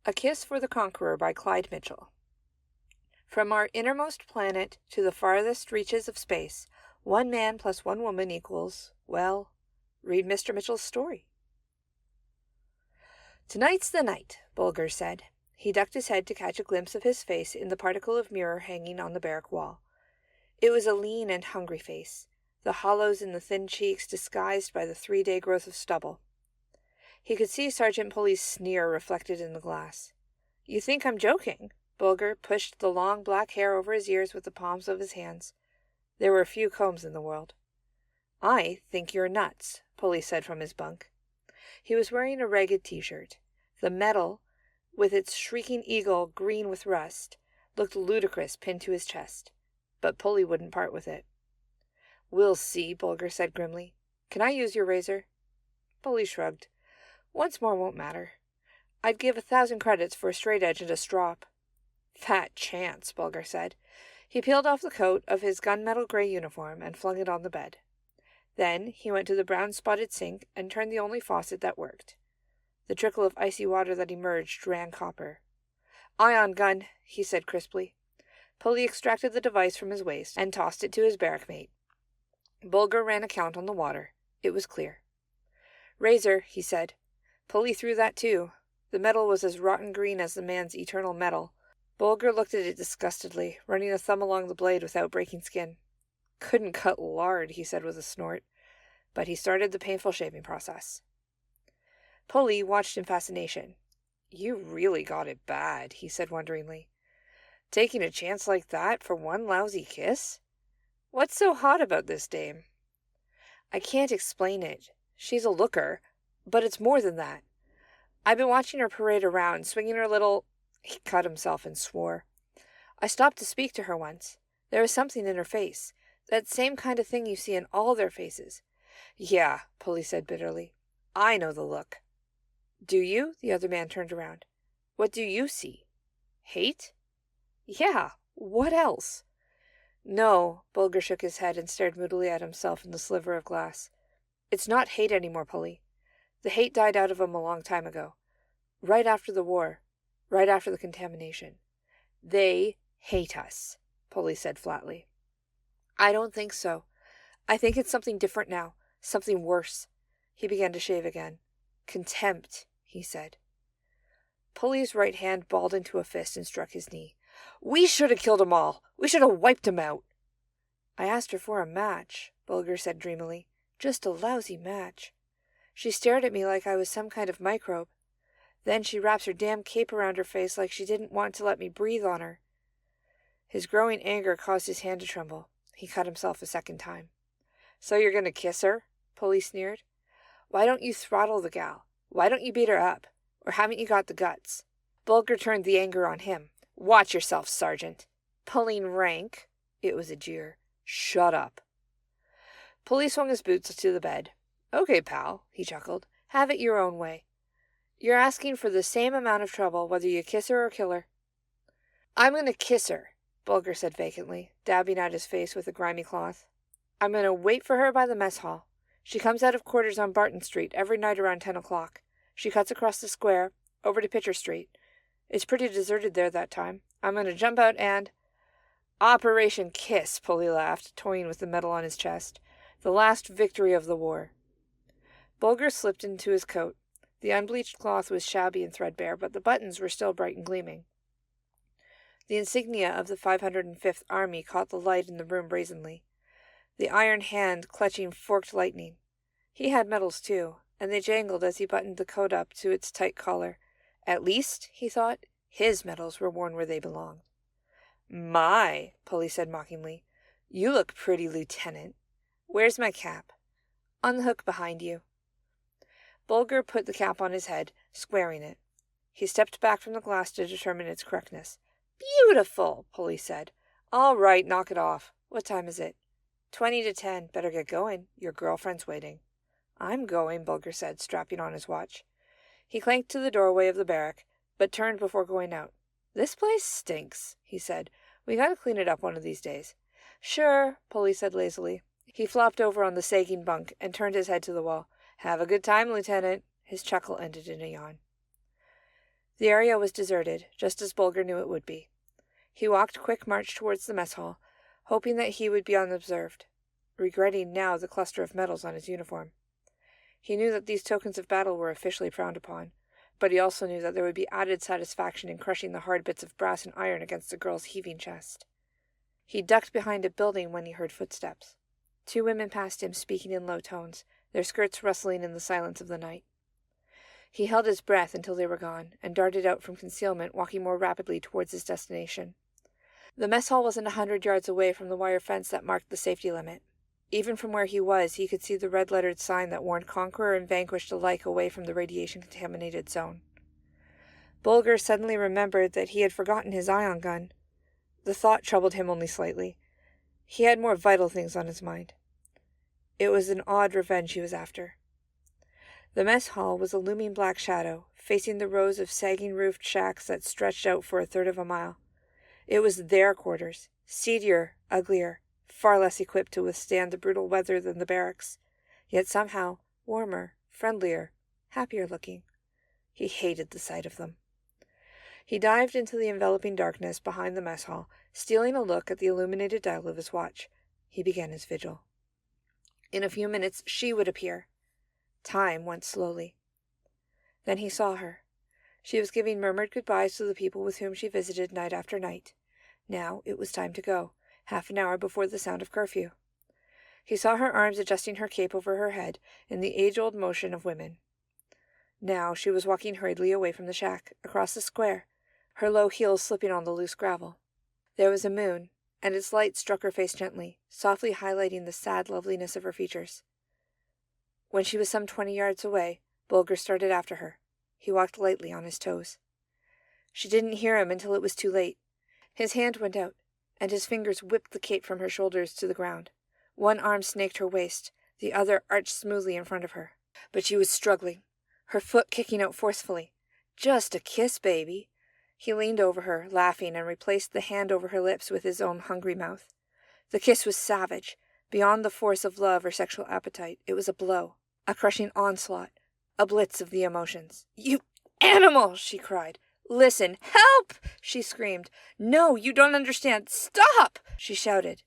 A Kiss for the Conqueror by Clyde Mitchell. From our innermost planet to the farthest reaches of space, 1 man plus 1 woman equals, well, read Mr. Mitchell's story. "Tonight's the night," Bulger said. He ducked his head to catch a glimpse of his face in the particle of mirror hanging on the barrack wall. It was a lean and hungry face, the hollows in the thin cheeks disguised by the 3-day growth of stubble. He could see Sergeant Pulley's sneer reflected in the glass. "You think I'm joking?" Bulger pushed the long black hair over his ears with the palms of his hands. There were few combs in the world. "I think you're nuts," Pulley said from his bunk. He was wearing a ragged t-shirt. The metal, with its shrieking eagle green with rust, looked ludicrous pinned to his chest. But Pulley wouldn't part with it. "We'll see," Bulger said grimly. "Can I use your razor?" Pulley shrugged. "Once more won't matter. I'd give 1,000 credits for a straight edge and a strop." "Fat chance," Bulger said. He peeled off the coat of his gunmetal gray uniform and flung it on the bed. Then he went to the brown-spotted sink and turned the only faucet that worked. The trickle of icy water that emerged ran copper. "Ion gun," he said crisply. Pulley extracted the device from his waist and tossed it to his barrack mate. Bulger ran a count on the water. It was clear. "Razor," he said. Pulley threw that too. The metal was as rotten green as the man's eternal metal. Bulger looked at it disgustedly, running a thumb along the blade without breaking skin. "Couldn't cut lard," he said with a snort. But he started the painful shaving process. Pulley watched in fascination. "You really got it bad," he said wonderingly. "Taking a chance like that for one lousy kiss? What's so hot about this dame?" "I can't explain it. She's a looker. But it's more than that. I've been watching her parade around, swinging her little—" He cut himself and swore. "I stopped to speak to her once. There was something in her face. That same kind of thing you see in all their faces." "Yeah," Pulley said bitterly. "I know the look." "Do you?" The other man turned around. "What do you see? Hate?" "Yeah. What else?" "No." Bulger shook his head and stared moodily at himself in the sliver of glass. "It's not hate anymore, Pulley. The hate died out of him a long time ago. Right after the war. Right after the contamination. They hate us," Pulley said flatly. "I don't think so. I think it's something different now. Something worse." He began to shave again. "Contempt," he said. Pulley's right hand balled into a fist and struck his knee. "We should have killed 'em all. We should have wiped 'em out." "I asked her for a match," Bulger said dreamily. "Just a lousy match. She stared at me like I was some kind of microbe. Then she wraps her damn cape around her face like she didn't want to let me breathe on her." His growing anger caused his hand to tremble. He cut himself a second time. "So you're going to kiss her?" Pulley sneered. "Why don't you throttle the gal? Why don't you beat her up? Or haven't you got the guts?" Bulger turned the anger on him. "Watch yourself, Sergeant." "Pulling rank." It was a jeer. "Shut up." Pulley swung his boots to the bed. "Okay, pal," he chuckled. "Have it your own way. You're asking for the same amount of trouble whether you kiss her or kill her." "I'm going to kiss her," Bulger said vacantly, dabbing at his face with a grimy cloth. "I'm going to wait for her by the mess hall. She comes out of quarters on Barton Street every night around 10 o'clock. She cuts across the square, over to Pitcher Street. It's pretty deserted there that time. I'm going to jump out and—" "Operation Kiss," Pulley laughed, toying with the medal on his chest. "The last victory of the war." Bulger slipped into his coat. The unbleached cloth was shabby and threadbare, but the buttons were still bright and gleaming. The insignia of the 505th Army caught the light in the room brazenly. The iron hand clutching forked lightning. He had medals too, and they jangled as he buttoned the coat up to its tight collar. At least, he thought, his medals were worn where they belonged. "My," Pulley said mockingly. "You look pretty, Lieutenant. Where's my cap?" "On the hook behind you." Bulger put the cap on his head, squaring it. He stepped back from the glass to determine its correctness. "Beautiful," Pulley said. "All right, knock it off. What time is it?" 20 to 10. Better get going. Your girlfriend's waiting." "I'm going," Bulger said, strapping on his watch. He clanked to the doorway of the barrack, but turned before going out. "This place stinks," he said. "We gotta clean it up one of these days." "Sure," Pulley said lazily. He flopped over on the sagging bunk and turned his head to the wall. "Have a good time, Lieutenant." His chuckle ended in a yawn. The area was deserted, just as Bulger knew it would be. He walked quick march towards the mess hall, hoping that he would be unobserved, regretting now the cluster of medals on his uniform. He knew that these tokens of battle were officially frowned upon, but he also knew that there would be added satisfaction in crushing the hard bits of brass and iron against the girl's heaving chest. He ducked behind a building when he heard footsteps. 2 women passed him, speaking in low tones, their skirts rustling in the silence of the night. He held his breath until they were gone, and darted out from concealment, walking more rapidly towards his destination. The mess hall wasn't 100 yards away from the wire fence that marked the safety limit. Even from where he was, he could see the red-lettered sign that warned Conqueror and Vanquished alike away from the radiation-contaminated zone. Bulger suddenly remembered that he had forgotten his ion gun. The thought troubled him only slightly. He had more vital things on his mind. It was an odd revenge he was after. The mess hall was a looming black shadow, facing the rows of sagging-roofed shacks that stretched out for 1/3 of a mile. It was their quarters, seedier, uglier, far less equipped to withstand the brutal weather than the barracks, yet somehow warmer, friendlier, happier-looking. He hated the sight of them. He dived into the enveloping darkness behind the mess hall, stealing a look at the illuminated dial of his watch. He began his vigil. In a few minutes she would appear. Time went slowly. Then he saw her. She was giving murmured goodbyes to the people with whom she visited night after night. Now it was time to go, half an hour before the sound of curfew. He saw her arms adjusting her cape over her head in the age-old motion of women. Now she was walking hurriedly away from the shack, across the square, her low heels slipping on the loose gravel. There was a moon, and its light struck her face gently, softly highlighting the sad loveliness of her features. When she was some 20 yards away, Bulger started after her. He walked lightly on his toes. She didn't hear him until it was too late. His hand went out, and his fingers whipped the cape from her shoulders to the ground. One arm snaked her waist, the other arched smoothly in front of her. But she was struggling, her foot kicking out forcefully. "Just a kiss, baby." He leaned over her, laughing, and replaced the hand over her lips with his own hungry mouth. The kiss was savage. Beyond the force of love or sexual appetite, it was a blow, a crushing onslaught, a blitz of the emotions. "You animal!" she cried. "Listen! Help!" she screamed. "No, you don't understand! Stop!" she shouted.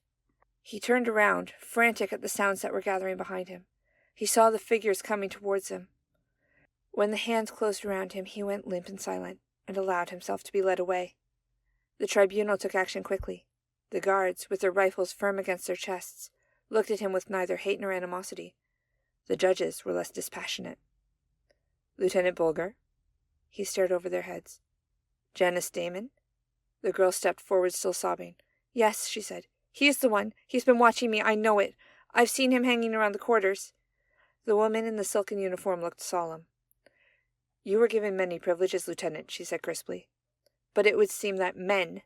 He turned around, frantic at the sounds that were gathering behind him. He saw the figures coming towards him. When the hands closed around him, he went limp and silent, and allowed himself to be led away. The tribunal took action quickly. The guards, with their rifles firm against their chests, looked at him with neither hate nor animosity. The judges were less dispassionate. "Lieutenant Bulger?" He stared over their heads. "Janice Damon?" The girl stepped forward, still sobbing. "Yes," she said. "He's the one. He's been watching me. I know it. I've seen him hanging around the quarters." The woman in the silken uniform looked solemn. "You were given many privileges, Lieutenant," she said crisply. "But it would seem that men,"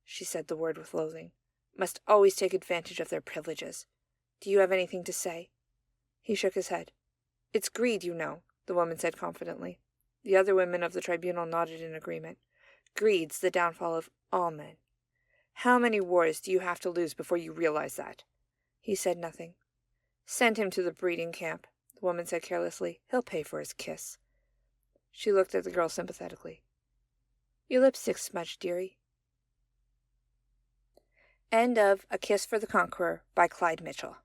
she said the word with loathing, "must always take advantage of their privileges. Do you have anything to say?" He shook his head. "It's greed, you know," the woman said confidently. The other women of the tribunal nodded in agreement. "Greed's the downfall of all men. How many wars do you have to lose before you realize that?" He said nothing. "Send him to the breeding camp," the woman said carelessly. "He'll pay for his kiss." She looked at the girl sympathetically. "Your lipstick's smudged, dearie." End of A Kiss for the Conqueror by Clyde Mitchell.